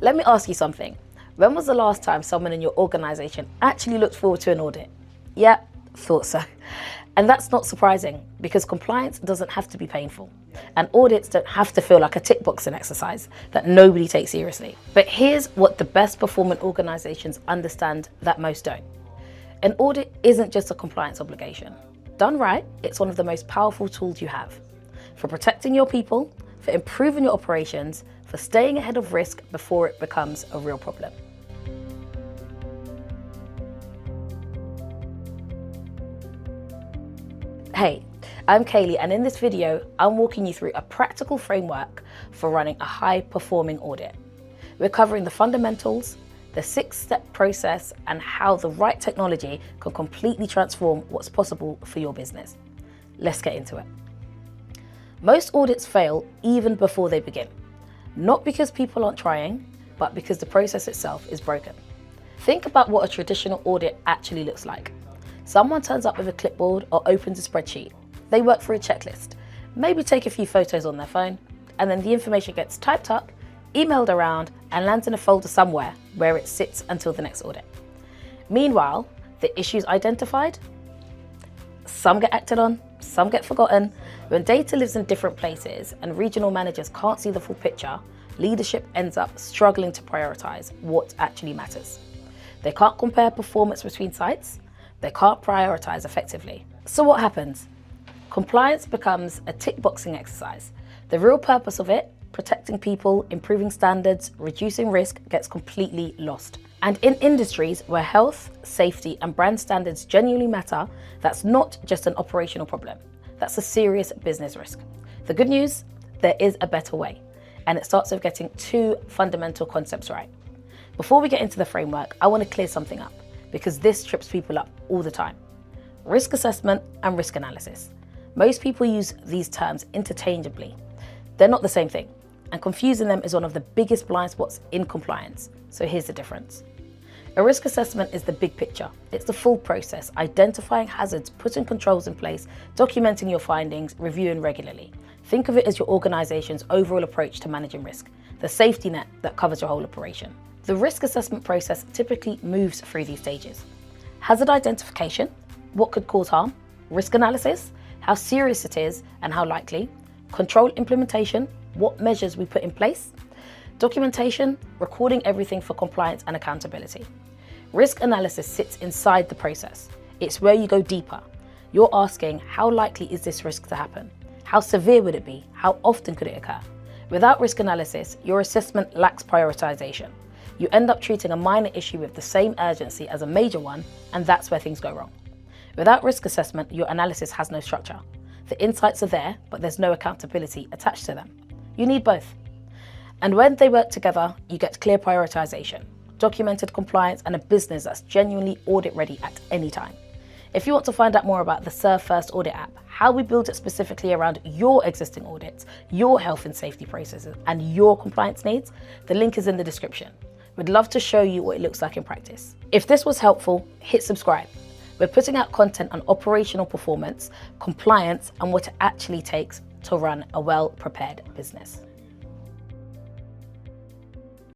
Let me ask you something. When was the last time someone in your organization actually looked forward to an audit? Yeah, thought so. And that's not surprising because compliance doesn't have to be painful. And audits don't have to feel like a tick boxing exercise that nobody takes seriously. But here's what the best performing organizations understand that most don't. An audit isn't just a compliance obligation. Done right, it's one of the most powerful tools you have for protecting your people, for improving your operations, for staying ahead of risk before it becomes a real problem. Hey, I'm Kayleigh, and in this video, I'm walking you through a practical framework for running a high-performing audit. We're covering the fundamentals, the 6-step process, and how the right technology can completely transform what's possible for your business. Let's get into it. Most audits fail even before they begin. Not because people aren't trying, but because the process itself is broken. Think about what a traditional audit actually looks like. Someone turns up with a clipboard or opens a spreadsheet. They work through a checklist, maybe take a few photos on their phone, and then the information gets typed up, emailed around, and lands in a folder somewhere where it sits until the next audit. Meanwhile, the issues identified, some get acted on, some get forgotten. When data lives in different places and regional managers can't see the full picture, leadership ends up struggling to prioritize what actually matters. They can't compare performance between sites. They can't prioritize effectively. So what happens? Compliance becomes a tick boxing exercise. The real purpose of it, protecting people, improving standards, reducing risk, gets completely lost. And in industries where health, safety, and brand standards genuinely matter, that's not just an operational problem. That's a serious business risk. The good news, there is a better way. And it starts with getting 2 fundamental concepts right. Before we get into the framework, I want to clear something up, because this trips people up all the time. Risk assessment and risk analysis. Most people use these terms interchangeably. They're not the same thing, and confusing them is one of the biggest blind spots in compliance. So here's the difference. A risk assessment is the big picture. It's the full process, identifying hazards, putting controls in place, documenting your findings, reviewing regularly. Think of it as your organization's overall approach to managing risk, the safety net that covers your whole operation. The risk assessment process typically moves through these stages. Hazard identification, what could cause harm? Risk analysis, how serious it is and how likely. Control implementation, what measures we put in place. Documentation, recording everything for compliance and accountability. Risk analysis sits inside the process. It's where you go deeper. You're asking, how likely is this risk to happen? How severe would it be? How often could it occur? Without risk analysis, your assessment lacks prioritization. You end up treating a minor issue with the same urgency as a major one, and that's where things go wrong. Without risk assessment, your analysis has no structure. The insights are there, but there's no accountability attached to them. You need both. And when they work together, you get clear prioritization, documented compliance, and a business that's genuinely audit ready at any time. If you want to find out more about the Serve First Audit app, how we build it specifically around your existing audits, your health and safety processes, and your compliance needs, the link is in the description. We'd love to show you what it looks like in practice. If this was helpful, hit subscribe. We're putting out content on operational performance, compliance, and what it actually takes to run a well-prepared business.